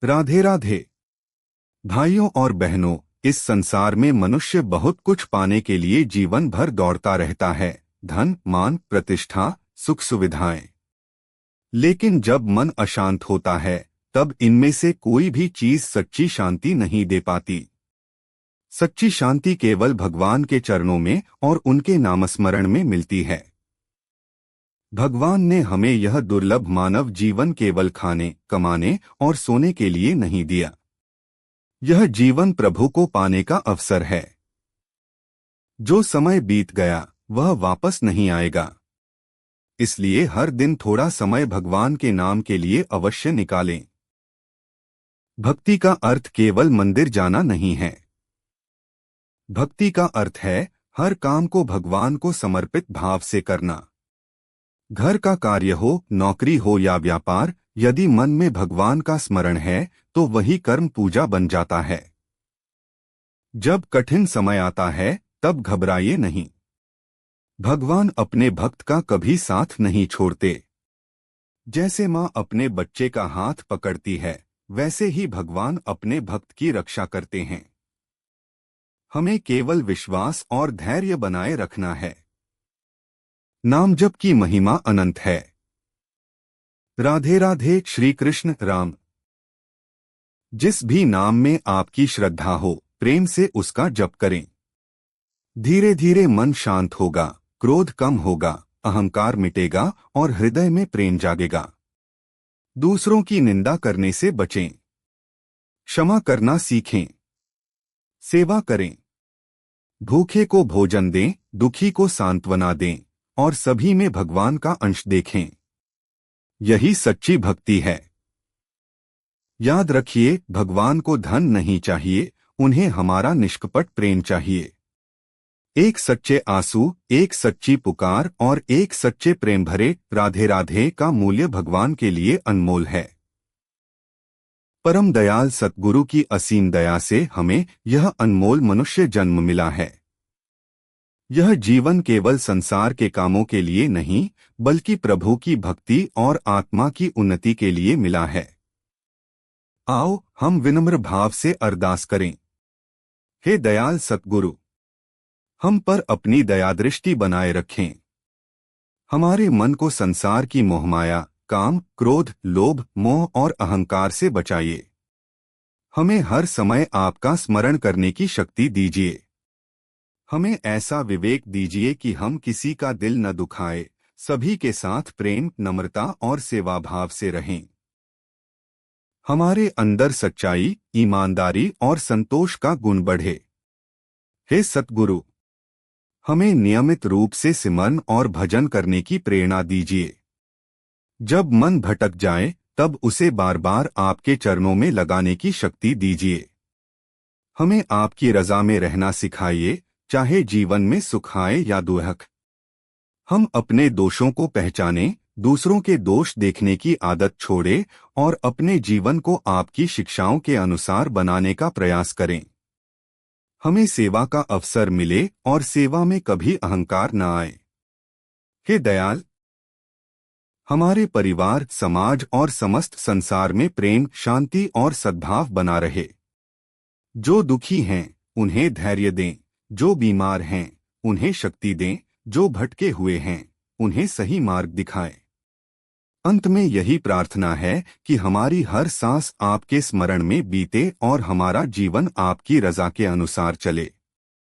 राधे राधे। भाइयों और बहनों, इस संसार में मनुष्य बहुत कुछ पाने के लिए जीवन भर दौड़ता रहता है। धन, मान, प्रतिष्ठा, सुख सुविधाएं। लेकिन जब मन अशांत होता है तब इनमें से कोई भी चीज सच्ची शांति नहीं दे पाती। सच्ची शांति केवल भगवान के चरणों में और उनके नामस्मरण में मिलती है। भगवान ने हमें यह दुर्लभ मानव जीवन केवल खाने, कमाने और सोने के लिए नहीं दिया। यह जीवन प्रभु को पाने का अवसर है। जो समय बीत गया वह वापस नहीं आएगा। इसलिए हर दिन थोड़ा समय भगवान के नाम के लिए अवश्य निकालें। भक्ति का अर्थ केवल मंदिर जाना नहीं है। भक्ति का अर्थ है हर काम को भगवान को समर्पित भाव से करना। घर का कार्य हो, नौकरी हो या व्यापार, यदि मन में भगवान का स्मरण है तो वही कर्म पूजा बन जाता है। जब कठिन समय आता है तब घबराइए नहीं। भगवान अपने भक्त का कभी साथ नहीं छोड़ते। जैसे माँ अपने बच्चे का हाथ पकड़ती है, वैसे ही भगवान अपने भक्त की रक्षा करते हैं। हमें केवल विश्वास और धैर्य बनाए रखना है। नाम जप की महिमा अनंत है। राधे राधे। श्री कृष्ण राम। जिस भी नाम में आपकी श्रद्धा हो, प्रेम से उसका जप करें। धीरे धीरे मन शांत होगा, क्रोध कम होगा, अहंकार मिटेगा और हृदय में प्रेम जागेगा। दूसरों की निंदा करने से बचें। क्षमा करना सीखें। सेवा करें। भूखे को भोजन दें, दुखी को सांत्वना दें और सभी में भगवान का अंश देखें। यही सच्ची भक्ति है। याद रखिए, भगवान को धन नहीं चाहिए, उन्हें हमारा निष्कपट प्रेम चाहिए। एक सच्चे आंसू, एक सच्ची पुकार और एक सच्चे प्रेम भरे राधे राधे का मूल्य भगवान के लिए अनमोल है। परम दयाल सतगुरु की असीम दया से हमें यह अनमोल मनुष्य जन्म मिला है। यह जीवन केवल संसार के कामों के लिए नहीं, बल्कि प्रभु की भक्ति और आत्मा की उन्नति के लिए मिला है। आओ हम विनम्र भाव से अरदास करें। हे दयाल सतगुरु, हम पर अपनी दयादृष्टि बनाए रखें। हमारे मन को संसार की मोहमाया, काम, क्रोध, लोभ, मोह और अहंकार से बचाइए। हमें हर समय आपका स्मरण करने की शक्ति दीजिए। हमें ऐसा विवेक दीजिए कि हम किसी का दिल न दुखाए, सभी के साथ प्रेम, नम्रता और सेवा भाव से रहें। हमारे अंदर सच्चाई, ईमानदारी और संतोष का गुण बढ़े। हे सतगुरु, हमें नियमित रूप से सिमरन और भजन करने की प्रेरणा दीजिए। जब मन भटक जाए तब उसे बार बार आपके चरणों में लगाने की शक्ति दीजिए। हमें आपकी रजा में रहना सिखाइए, चाहे जीवन में सुख आए या दुख। हम अपने दोषों को पहचानें, दूसरों के दोष देखने की आदत छोड़ें और अपने जीवन को आपकी शिक्षाओं के अनुसार बनाने का प्रयास करें। हमें सेवा का अवसर मिले और सेवा में कभी अहंकार न आए। हे दयाल, हमारे परिवार, समाज और समस्त संसार में प्रेम, शांति और सद्भाव बना रहे। जो दुखी हैं उन्हें धैर्य दें, जो बीमार हैं उन्हें शक्ति दें, जो भटके हुए हैं उन्हें सही मार्ग दिखाएं। अंत में यही प्रार्थना है कि हमारी हर सांस आपके स्मरण में बीते और हमारा जीवन आपकी रजा के अनुसार चले।